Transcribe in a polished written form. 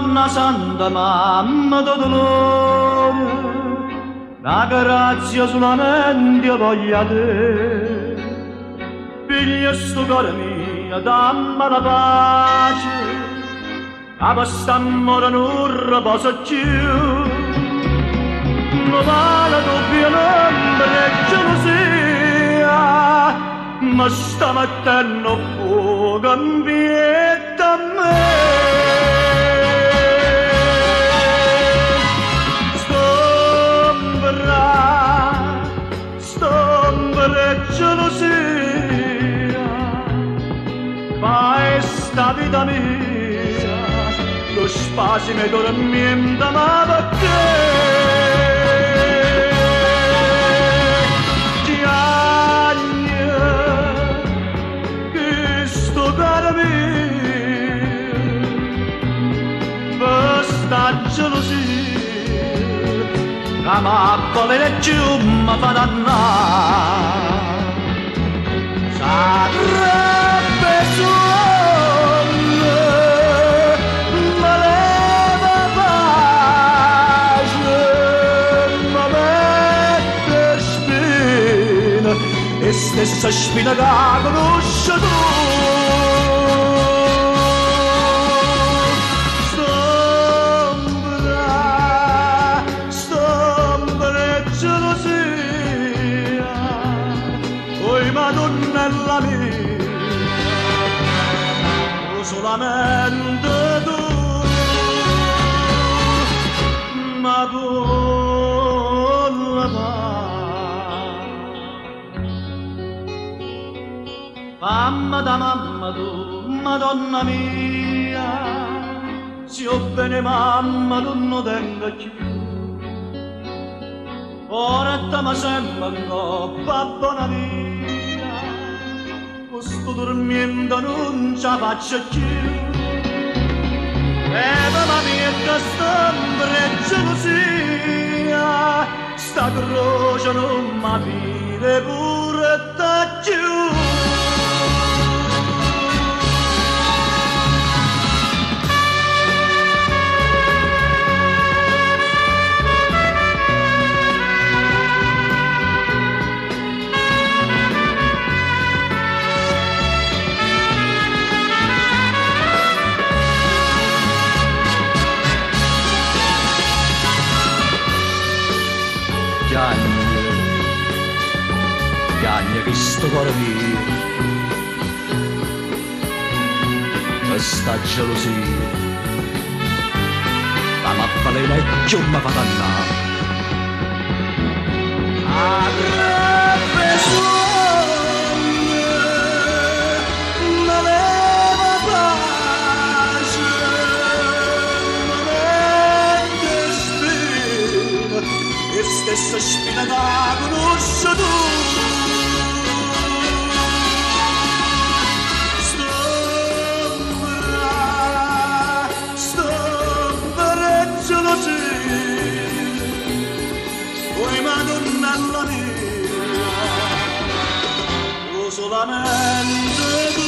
Madonna Santa, mamma da dolore, la grazia solamente voglia te. Figlia sto cuore mio, dammi la pace, a quest'amore non riposa più. Non vale doppia l'ombra e gelosia, ma sta mettendo fuoco in vita a me. Stombra e gelosia, fai sta vita mia, lo spazio mi dormiendo ma perché? Gelosia, la mappola e giù mi fa dannare. Sarebbe sogno, ma leva pace, ma mette spina, e stessa spina che conosci tu. Madonnella mia, solamente tu, Madonna, mamma da mamma tu, Madonna mia, se io bene mamma non lo tengo più. Ora mi sembra un babbo mia, sto dormendo non ce la faccio più. E mamma mia che stombra e gelosia, sta croce non mi vede pure da giù. Piagne che sto cuore mio, questa gelosia, la mappalena e giù mi fa dannare. Arrebbe sogno, ma leva pace, ma mette spina, e stessa spina che conosci tu. Oi Madonna mia, solamente tu.